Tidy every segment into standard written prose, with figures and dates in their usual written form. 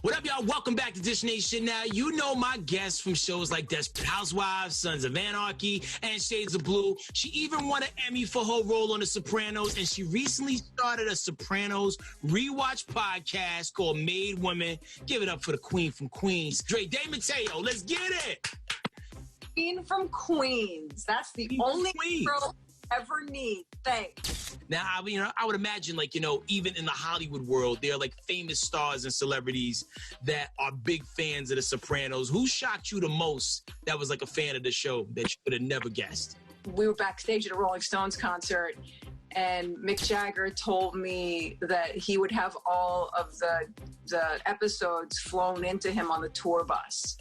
What up, y'all? Welcome back to Dish Nation. Now, you know my guests from shows like Desperate Housewives, Sons of Anarchy, and Shades of Blue. She even won an Emmy for her role on The Sopranos, and she recently started a Sopranos rewatch podcast called Made Women. Give it up for the queen from Queens, Drea De Matteo. Let's get it. Queen from Queens. That's the only girl I ever need. Thanks. Now, I would imagine, even in the Hollywood world, there are famous stars and celebrities that are big fans of The Sopranos. Who shocked you the most that was a fan of the show that you could have never guessed? We were backstage at a Rolling Stones concert, and Mick Jagger told me that he would have all of the episodes flown into him on the tour bus.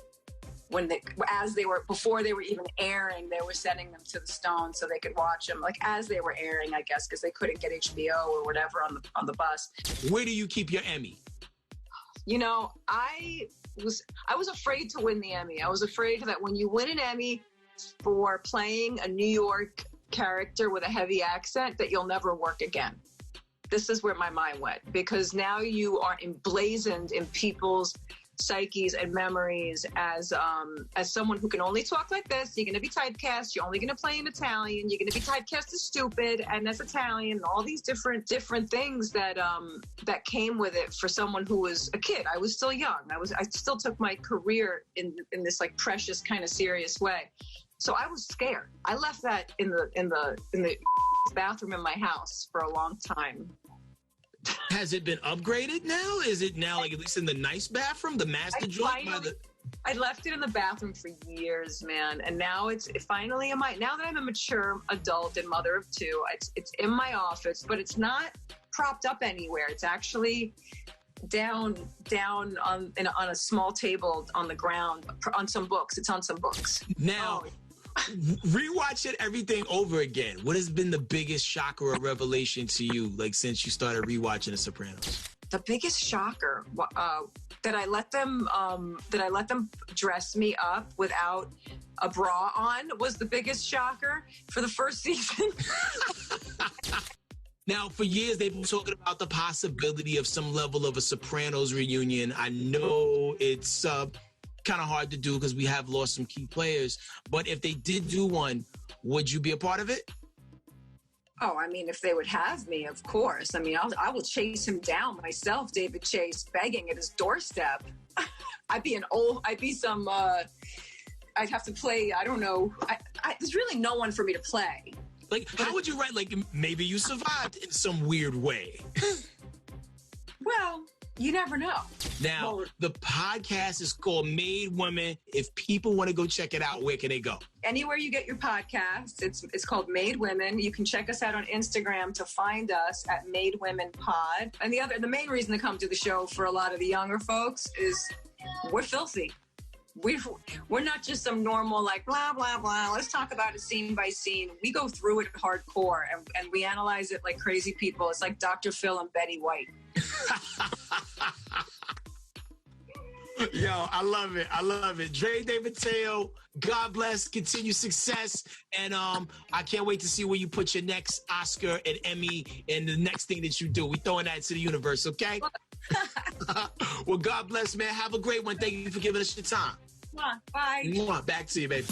Before they were even airing, they were sending them to the Stones so they could watch them, as they were airing, I guess, because they couldn't get HBO or whatever on the bus. Where do you keep your Emmy? I was afraid to win the Emmy. I was afraid that when you win an Emmy for playing a New York character with a heavy accent, that you'll never work again. This is where my mind went, because now you are emblazoned in people's psyches and memories as someone who can only talk like this. You're going to be typecast. You're only going to play in Italian. You're going to be typecast as stupid and as Italian, and all these different things that came with it for someone who was a kid. I was still young. I still took my career in this precious kind of serious way. So I was scared. I left that in the bathroom in my house for a long time. Has it been upgraded now? Is it now at least in the nice bathroom, the master joint? I left it in the bathroom for years, man, and now now that I'm a mature adult and mother of two, it's in my office, but it's not propped up anywhere. It's actually down on a small table on the ground on some books. It's on some books now. Rewatching everything over again, what has been the biggest shocker or revelation to you, since you started rewatching The Sopranos? The biggest shocker that I let them dress me up without a bra on was the biggest shocker for the first season. Now, for years, they've been talking about the possibility of some level of a Sopranos reunion. I know it's kind of hard to do because we have lost some key players. But if they did do one, would you be a part of it? Oh, if they would have me, of course. I will chase him down myself, David Chase, begging at his doorstep. I'd have to play, I don't know. There's really no one for me to play. How would you write, maybe you survived in some weird way? Well, you never know. Now, the podcast is called Made Women. If people want to go check it out, where can they go? Anywhere you get your podcast. It's called Made Women. You can check us out on Instagram to find us at Made Women Pod. And the main reason to come to the show for a lot of the younger folks is we're filthy. We're not just some normal blah, blah, blah. Let's talk about it scene by scene. We go through it hardcore and we analyze it like crazy people. It's like Dr. Phil and Betty White. Yo, I love it. I love it. Drea De Matteo, God bless, continued success. And I can't wait to see where you put your next Oscar and Emmy and the next thing that you do. We throwing that to the universe, okay? Well, God bless, man. Have a great one. Thank you for giving us your time. Bye. Back to you, baby.